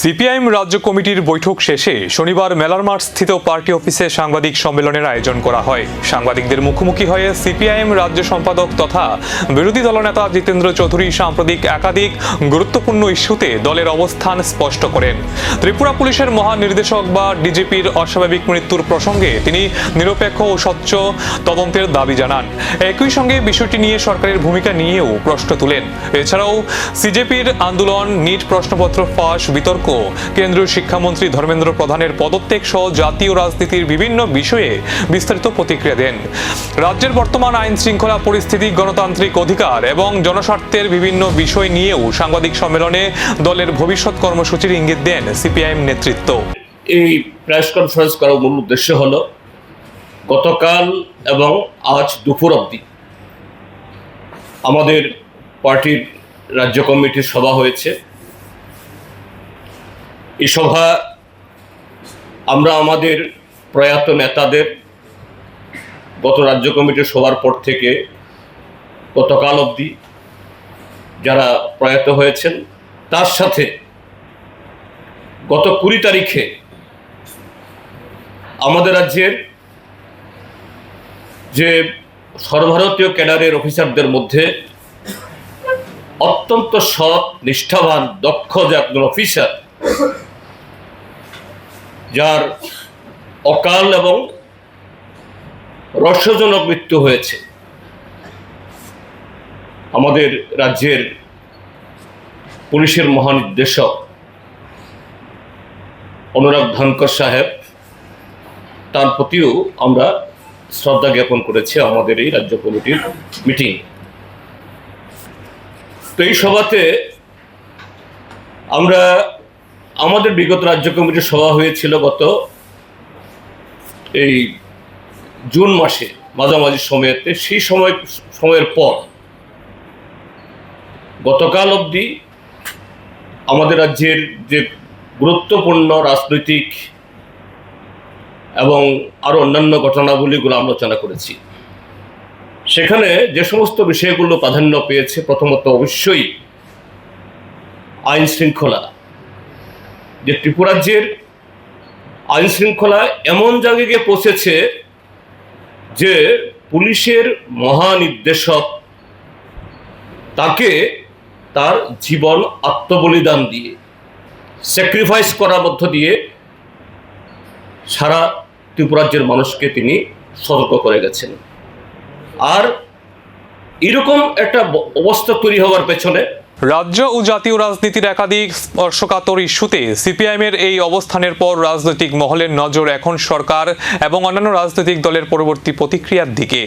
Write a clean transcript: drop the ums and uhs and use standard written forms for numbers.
CPIM রাজ্য কমিটির বৈঠক শেষে শনিবার মেলার মাঠ স্থিত পার্টি অফিসে সাংবাদিক সম্মেলনের আয়োজন করা হয়। সাংবাদিকদের মুখোমুখি হয়ে সিপিআইএম রাজ্য সম্পাদক তথা বিরোধী দলনেতা জিতেন্দ্র চৌধুরী সাম্প্রতিক একাধিক গুরুত্বপূর্ণ ইস্যুতে দলের অবস্থান স্পষ্ট করেন। ত্রিপুরা পুলিশের মহানির্দেশক বা ডিজিপির অস্বাভাবিক মৃত্যুর প্রসঙ্গে তিনি নিরপেক্ষ ও স্বচ্ছ তদন্তের দাবি জানান। একই সঙ্গে বিষয়টি নিয়ে সরকারের ভূমিকা নিয়েও প্রশ্ন তুলেন। এছাড়াও সিজেপির আন্দোলন, নিট প্রশ্নপত্র ফাঁস, বিতর্ক, কেন্দ্রীয় শিক্ষামন্ত্রী ধর্মেন্দ্র প্রধানের পদত্যাগ সহ জাতীয় রাজনীতির বিভিন্ন বিষয়ে বিস্তারিত প্রতিক্রিয়া দেন। রাজ্যের বর্তমান আইন শৃঙ্খলা পরিস্থিতি, গণতান্ত্রিক অধিকার এবং জনস্বার্থের বিভিন্ন বিষয় নিয়েও সাংবাদিক সম্মেলনে দলের ভবিষ্যৎ কর্মসূচির ইঙ্গিত দেন সিপিআইএম নেতৃত্ব। এই প্রেস কনফারেন্স করার মূল উদ্দেশ্য হলো গতকাল এবং আজ দুপুর অবধি আমাদের পার্টির রাজ্য কমিটির সভা হয়েছে। এই সভা আমরা আমাদের প্রয়াত নেতাদের গত রাজ্য কমিটির সভার পর থেকে গতকাল অবধি যারা প্রয়াত হয়েছেন তার সাথে গত 20 তারিখে আমাদের রাজ্যের যে সর্বভারতীয় ক্যাডারের অফিসারদের মধ্যে অত্যন্ত সৎ, নিষ্ঠাবান, দক্ষ যে একজন অফিসার যার অকাল এবং রহস্যজনক মৃত্যু হয়েছে, আমাদের রাজ্যের পুলিশের মহানির্দেশক অনুরাগ ধানকর সাহেব, তার প্রতিও আমরা শ্রদ্ধা জ্ঞাপন করেছি আমাদের এই রাজ্য কমিটির মিটিং। তো এই সভাতে আমরা আমাদের বিগত রাজ্য কমিটির সভা হয়েছিল গত এই জুন মাসে মাঝামাঝি সময়তে। সেই সময়ের পর গতকাল অবধি আমাদের রাজ্যের যে গুরুত্বপূর্ণ রাজনৈতিক এবং আরো অন্যান্য ঘটনাবলীগুলো আলোচনা করেছি। সেখানে যে সমস্ত বিষয়গুলো প্রাধান্য পেয়েছে, প্রথমত অবশ্যই আইন শৃঙ্খলা, যে ত্রিপুরাজ্যের আইন শৃঙ্খলা এমন জায়গায় গিয়ে পৌঁছেছে যে পুলিশের মহানির্দেশক তাকে তার জীবন আত্মবলিদান দিয়ে, স্যাক্রিফাইস করার মধ্য দিয়ে সারা ত্রিপুরাজ্যের মানুষকে তিনি সতর্ক করে গেছেন। আর এরকম একটা অবস্থা তৈরি হওয়ার পেছনে রাজ্য ও জাতীয় রাজনীতির একাধিক স্পর্শকাতর ইস্যুতে সিপিআইএমের এই অবস্থানের পর রাজনৈতিক মহলের নজর এখন সরকার এবং অন্যান্য রাজনৈতিক দলের পরবর্তী প্রতিক্রিয়ার দিকে।